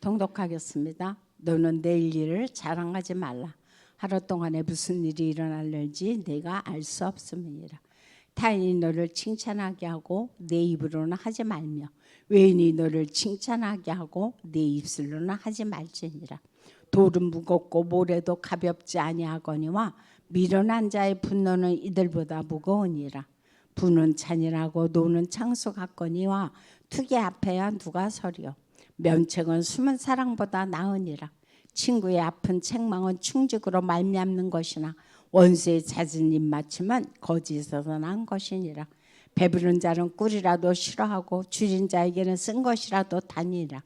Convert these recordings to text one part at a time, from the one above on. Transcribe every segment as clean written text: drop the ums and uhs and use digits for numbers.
통독하겠습니다. 너는 내일 일을 자랑하지 말라. 하루 동안에 무슨 일이 일어날는지 내가 알 수 없음이니라. 타인이 너를 칭찬하게 하고 내 입으로는 하지 말며 외인이 너를 칭찬하게 하고 내 입술로는 하지 말지니라. 돌은 무겁고 모래도 가볍지 아니하거니와 미련한 자의 분노는 이들보다 무거우니라. 부는 잔인하고 노는 창수 같거니와 투기 앞에야 누가 서리요. 면책은 숨은 사랑보다 나으니라. 친구의 아픈 책망은 충직으로 말미암는 것이나 원수의 잦은 입맞춤은 거짓에서 난 것이니라. 배부른 자는 꿀이라도 싫어하고 줄인 자에게는 쓴 것이라도 다니라.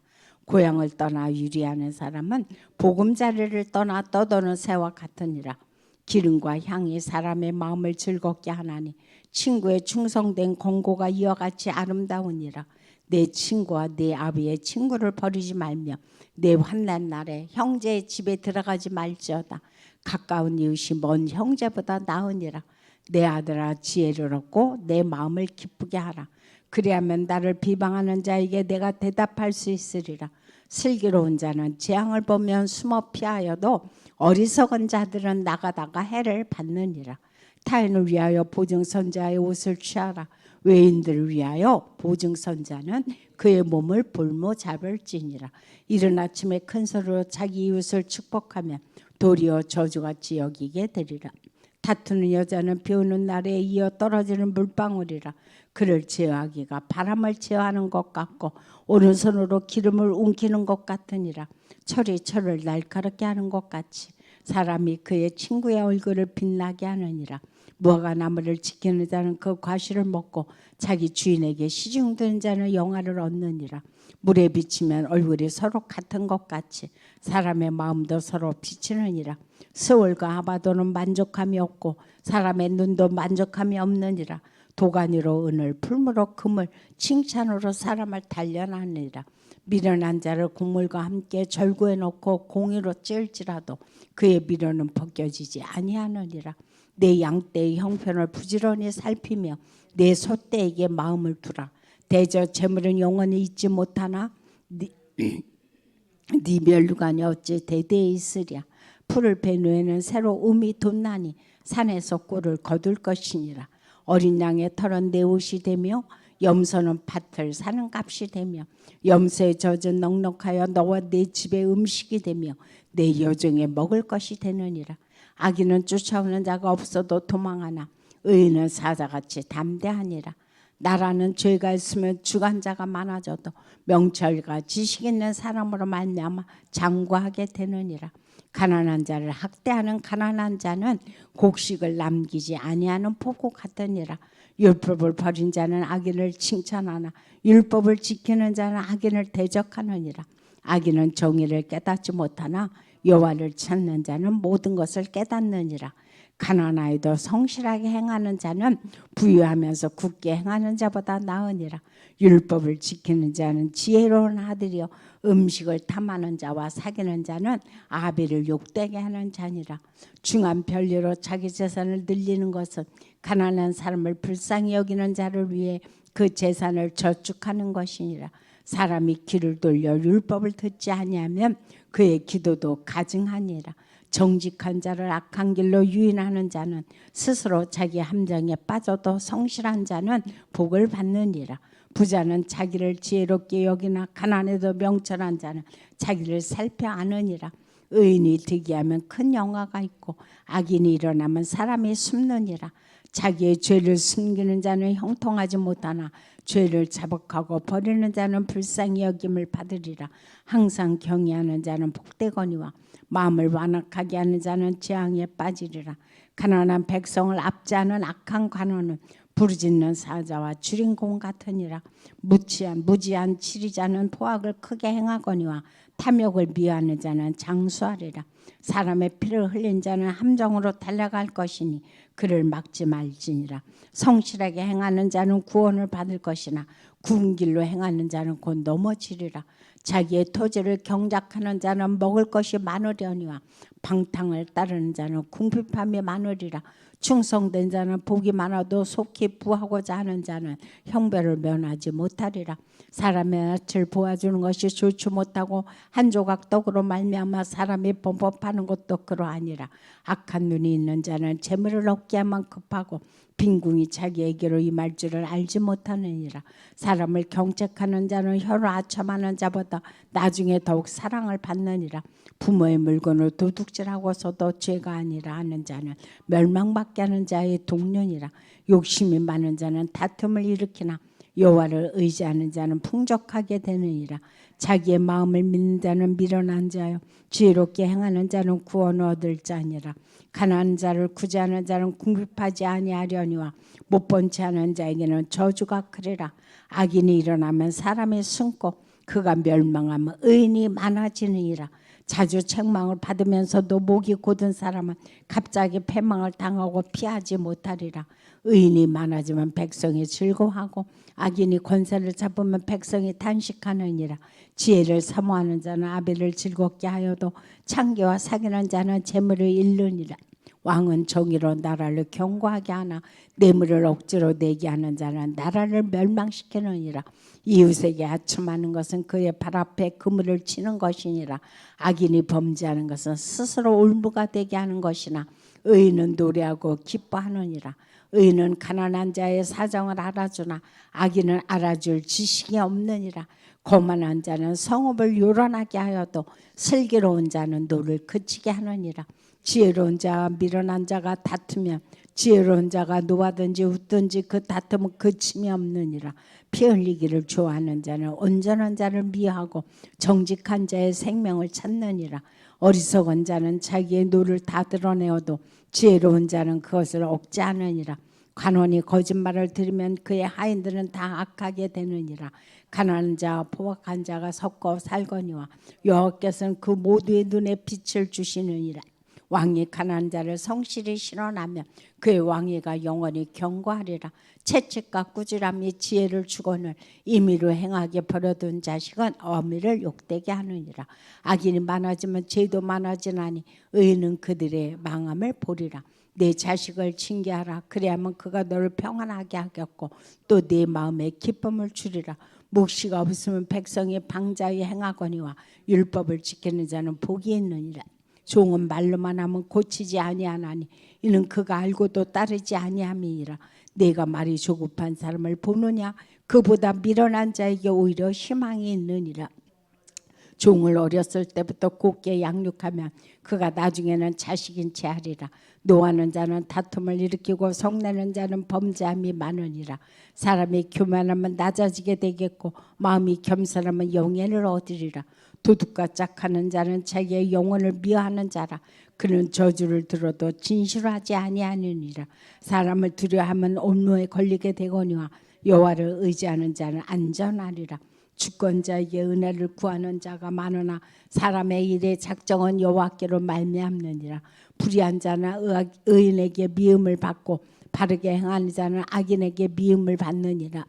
고향을 떠나 유리하는 사람은 보금자리를 떠나 떠도는 새와 같으니라. 기름과 향이 사람의 마음을 즐겁게 하나니 친구의 충성된 권고가 이와 같이 아름다우니라. 내 친구와 내 아비의 친구를 버리지 말며 내 환난 날에 형제의 집에 들어가지 말지어다. 가까운 이웃이 먼 형제보다 나으니라. 내 아들아 지혜를 얻고 내 마음을 기쁘게 하라. 그리하면 나를 비방하는 자에게 내가 대답할 수 있으리라. 슬기로운 자는 재앙을 보면 숨어 피하여도 어리석은 자들은 나가다가 해를 받느니라. 타인을 위하여 보증선자의 옷을 취하라. 외인들을 위하여 보증선자는 그의 몸을 볼모 잡을지니라. 이른 아침에 큰 소리로 자기 이웃을 축복하면 도리어 저주같이 여기게 되리라. 다투는 여자는 비 오는 날에 이어 떨어지는 물방울이라. 그를 제어하기가 바람을 제어하는 것 같고 오른손으로 기름을 웅키는 것 같으니라. 철이 철을 날카롭게 하는 것 같이 사람이 그의 친구의 얼굴을 빛나게 하느니라. 무화과 나무를 지키는 자는 그 과실을 먹고 자기 주인에게 시중드는 자는 영화를 얻느니라. 물에 비치면 얼굴이 서로 같은 것 같이 사람의 마음도 서로 비치느니라. 스월과 아바도는 만족함이 없고 사람의 눈도 만족함이 없느니라. 도가니로 은을 풀무로 금을 칭찬으로 사람을 단련하느니라. 미련한 자를 곡물과 함께 절구해 놓고 공의로 찔지라도 그의 미련은 벗겨지지 아니하느니라. 내 양떼의 형편을 부지런히 살피며 내 소떼에게 마음을 두라. 대저 재물은 영원히 잊지 못하나 네 멸류관이 어찌 대대에 있으랴. 풀을 벤 후에는 새로 음이 돋나니 산에서 꿀을 거둘 것이니라. 어린 양의 털은 내 옷이 되며 염소는 밭을 사는 값이 되며 염소의 젖은 넉넉하여 너와 내 집의 음식이 되며 내 여종의 먹을 것이 되느니라. 악인은 쫓아오는 자가 없어도 도망하나 의인은 사자같이 담대하니라. 나라는 죄가 있으면 주관자가 많아져도 명철과 지식 있는 사람으로 말미암아 장구하게 되느니라. 가난한 자를 학대하는 가난한 자는 곡식을 남기지 아니하는 포구 같으니라. 율법을 버린 자는 악인을 칭찬하나 율법을 지키는 자는 악인을 대적하느니라. 악인은 정의를 깨닫지 못하나 여호와를 찾는 자는 모든 것을 깨닫느니라. 가난하여도 성실하게 행하는 자는 부유하면서 굳게 행하는 자보다 나으니라. 율법을 지키는 자는 지혜로운 아들이요 음식을 탐하는 자와 사귀는 자는 아비를 욕되게 하는 자니라. 중한 편리로 자기 재산을 늘리는 것은 가난한 사람을 불쌍히 여기는 자를 위해 그 재산을 저축하는 것이니라. 사람이 귀를 돌려 율법을 듣지 아니하면 그의 기도도 가증하니라. 정직한 자를 악한 길로 유인하는 자는 스스로 자기 함정에 빠져도 성실한 자는 복을 받느니라. 부자는 자기를 지혜롭게 여기나 가난해도 명철한 자는 자기를 살펴 아느니라. 의인이 득이하면 큰 영화가 있고 악인이 일어나면 사람이 숨느니라. 자기의 죄를 숨기는 자는 형통하지 못하나 죄를 자복하고 버리는 자는 불쌍히 여김을 받으리라. 항상 경외하는 자는 복되거니와 마음을 완악하게 하는 자는 재앙에 빠지리라. 가난한 백성을 압제하는 악한 관원은 부르짖는 사자와 주린공 같으니라. 무지한 치리자는 포악을 크게 행하거니와 탐욕을 미워하는 자는 장수하리라. 사람의 피를 흘린 자는 함정으로 달려갈 것이니 그를 막지 말지니라. 성실하게 행하는 자는 구원을 받을 것이나 구운 길로 행하는 자는 곧 넘어지리라. 자기의 토지를 경작하는 자는 먹을 것이 많으려니와 방탕을 따르는 자는 궁핍함이 많으리라. 충성된 자는 복이 많아도 속히 부하고자 하는 자는 형벌을 면하지 못하리라. 사람의 낯을 보아주는 것이 좋지 못하고 한 조각 떡으로 말미암아 사람이 범법하는 것도 그러하니라. 악한 눈이 있는 자는 재물을 얻게 하면 급하고 빈궁이 자기에게로 임할 줄을 알지 못하느니라. 사람을 경책하는 자는 혀로 아첨하는 자보다 나중에 더욱 사랑을 받느니라. 부모의 물건을 도둑질하고서도 죄가 아니라 하는 자는 멸망받게 하는 자의 동료니라. 욕심이 많은 자는 다툼을 일으키나 여호와를 의지하는 자는 풍족하게 되느니라. 자기의 마음을 믿는 자는 미련한 자요 지혜롭게 행하는 자는 구원을 얻을 자니라. 가난한 자를 구제하는 자는 궁핍하지 아니하려니와 못본 채 하는 자에게는 저주가 크리라. 악인이 일어나면 사람이 숨고 그가 멸망하면 의인이 많아지느니라. 자주 책망을 받으면서도 목이 곧은 사람은 갑자기 패망을 당하고 피하지 못하리라. 의인이 많아지면 백성이 즐거워하고 악인이 권세를 잡으면 백성이 탄식하느니라. 지혜를 사모하는 자는 아비를 즐겁게 하여도 창기와 사귀는 자는 재물을 잃느니라. 왕은 정의로 나라를 견고하게 하나 뇌물을 억지로 내게 하는 자는 나라를 멸망시키느니라. 이웃에게 아첨하는 것은 그의 발 앞에 그물을 치는 것이니라. 악인이 범죄하는 것은 스스로 올무가 되게 하는 것이나 의인은 노래하고 기뻐하느니라. 의인은 가난한 자의 사정을 알아주나 악인은 알아줄 지식이 없느니라. 거만한 자는 성읍을 요란하게 하여도 슬기로운 자는 노를 그치게 하느니라. 지혜로운 자와 미련한 자가 다투면 지혜로운 자가 노하든지 웃든지 그 다툼은 그침이 없느니라. 피 흘리기를 좋아하는 자는 온전한 자를 미워하고 정직한 자의 생명을 찾느니라. 어리석은 자는 자기의 노를 다 드러내어도 지혜로운 자는 그것을 억제하느니라. 관원이 거짓말을 들으면 그의 하인들은 다 악하게 되느니라. 가난한 자와 포악한 자가 섞어 살거니와 여호와께서는 그 모두의 눈에 빛을 주시느니라. 왕이 가난한 자를 성실히 실현하면 그의 왕위가 영원히 견고하리라. 채찍과 꾸지람이 지혜를 주거늘 임의로 행하게 버려둔 자식은 어미를 욕되게 하느니라. 악인이 많아지면 죄도 많아지나니 의인은 그들의 망함을 보리라. 내 자식을 징계하라. 그래야만 그가 너를 평안하게 하겠고 또 네 마음에 기쁨을 주리라. 묵시가 없으면 백성이 방자히 행하거니와 율법을 지키는 자는 복이 있느니라. 종은 말로만 하면 고치지 아니하나니 이는 그가 알고도 따르지 아니함이니라. 내가 말이 조급한 사람을 보느냐 그보다 미련한 자에게 오히려 희망이 있느니라. 종을 어렸을 때부터 곱게 양육하면 그가 나중에는 자식인 채 하리라. 노하는 자는 다툼을 일으키고 성내는 자는 범죄함이 많으니라. 사람이 교만하면 낮아지게 되겠고 마음이 겸손하면 영예를 얻으리라. 도둑과 짝하는 자는 자기의 영혼을 미워하는 자라. 그는 저주를 들어도 진실하지 아니하느니라. 사람을 두려워하면 온노에 걸리게 되거니와 여호와를 의지하는 자는 안전하리라. 주권자에게 은혜를 구하는 자가 많으나 사람의 일의 작정은 여호와께로 말미암느니라. 불의한 자는 의인에게 미움을 받고 바르게 행하는 자는 악인에게 미움을 받느니라.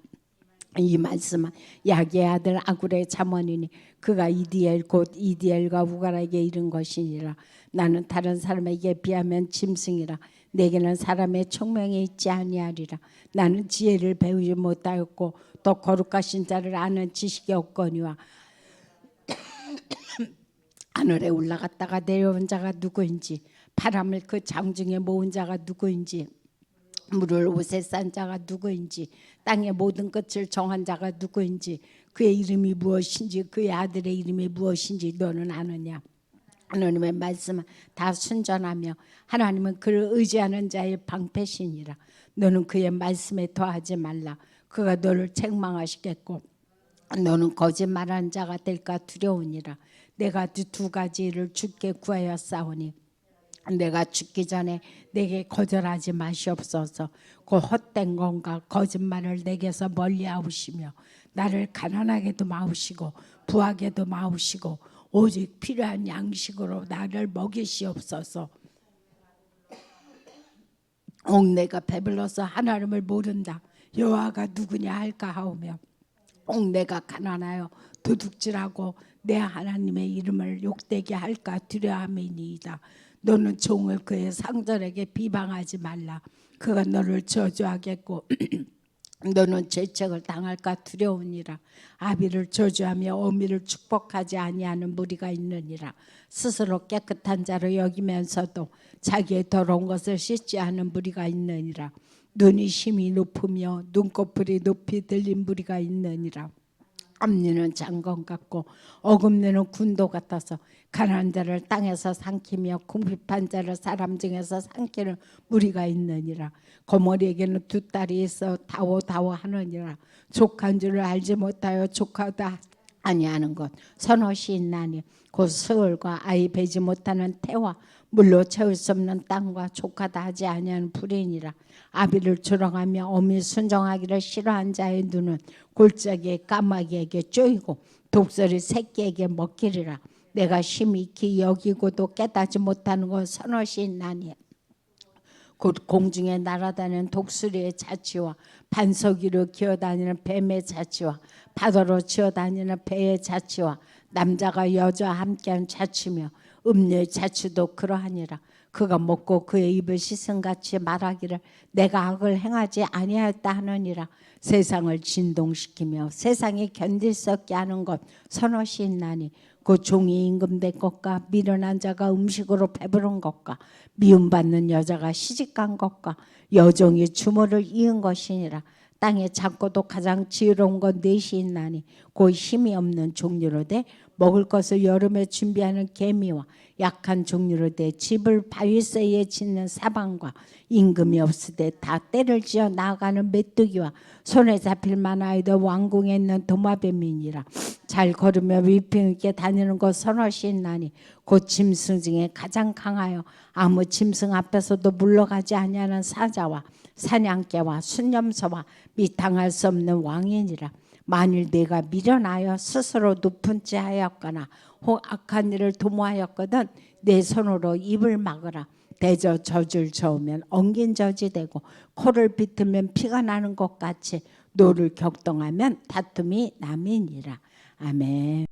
이 말씀은 야게의 아들 아굴의 잠언이니 그가 이디엘 곧 이디엘과 우갈에게 이른 것이니라. 나는 다른 사람에게 비하면 짐승이라. 내게는 사람의 총명이 있지 아니하리라. 나는 지혜를 배우지 못하였고 또 거룩하신 자를 아는 지식이 없거니와 하늘에 올라갔다가 내려온 자가 누구인지 바람을 그 장중에 모은 자가 누구인지 물을 옷에 싼 자가 누구인지 땅의 모든 끝을 정한 자가 누구인지 그의 이름이 무엇인지 그의 아들의 이름이 무엇인지 너는 아느냐. 하나님의 말씀은 다 순전하며 하나님은 그를 의지하는 자의 방패시니라. 너는 그의 말씀에 더하지 말라. 그가 너를 책망하시겠고 너는 거짓말하는 자가 될까 두려우니라. 내가 두 가지를 주께 구하였사오니 내가 죽기 전에 내게 거절하지 마시옵소서. 그 헛된 건가 거짓말을 내게서 멀리하시며 나를 가난하게도 마우시고 부하게도 마우시고 오직 필요한 양식으로 나를 먹이시옵소서. 내가 배불러서 하나님을 모른다. 여호와가 누구냐 할까 하오며 내가 가난하여 도둑질하고 내 하나님의 이름을 욕되게 할까 두려움이니이다. 너는 종을 그의 상전에게 비방하지 말라. 그가 너를 저주하겠고 너는 죄책을 당할까 두려우니라. 아비를 저주하며 어미를 축복하지 아니하는 무리가 있느니라. 스스로 깨끗한 자로 여기면서도 자기의 더러운 것을 씻지 않은 무리가 있느니라. 눈이 심히 높으며 눈꺼풀이 높이 들린 무리가 있느니라. 앞니는 장건 같고 어금니는 군도 같아서 가난한 자를 땅에서 삼키며 궁핍한 자를 사람 중에서 삼키는 무리가 있느니라. 거머리에게는 두 딸이 있어 다워 하느니라. 족한 줄을 알지 못하여 족하다 아니하는 것 선옷이 있나니 곧 스올과 아이 베지 못하는 태와 물로 채울 수 없는 땅과 족하다 하지 아니하는 불인이라. 아비를 조롱하며 어미 순종하기를 싫어한 자의 눈은 골짜기에 까마귀에게 쪼이고 독수리 새끼에게 먹히리라. 내가 심히 기 여기고도 깨닫지 못하는 것 선옷이 있나니 곧 공중에 날아다니는 독수리의 자취와 반석 위로 기어다니는 뱀의 자취와 바다로 지어다니는 배의 자취와 남자가 여자와 함께한 자취며 음녀의 자취도 그러하니라. 그가 먹고 그의 입을 씻은같이 말하기를 내가 악을 행하지 아니하였다 하느니라. 세상을 진동시키며 세상이 견딜 수 없게 하는 것 선옷이 있나니 그 종이 임금된 것과 미련한 자가 음식으로 배부른 것과 미움받는 여자가 시집간 것과 여종이 주모를 이은 것이니라. 땅에 작고도 가장 지혜로운 것 넷이 있나니 곧 힘이 없는 종류로 돼 먹을 것을 여름에 준비하는 개미와 약한 종류로 돼 집을 바위새에 짓는 사방과 임금이 없을 때 다 때를 지어 나아가는 메뚜기와 손에 잡힐 만하여도 왕궁에 있는 도마뱀이니라. 잘 걸으며 위평 있게 다니는 것 선옷이 있나니 곧 짐승 중에 가장 강하여 아무 짐승 앞에서도 물러가지 아니하는 사자와 사냥개와 순념소와 및 당할 수 없는 왕이니라. 만일 내가 미련하여 스스로 높은 지 하였거나 혹 악한 일을 도모하였거든 내 손으로 입을 막으라. 대저 젖을 저으면 엉긴 젖이 되고 코를 비틀면 피가 나는 것 같이 노를 격동하면 다툼이 남이니라. 아멘.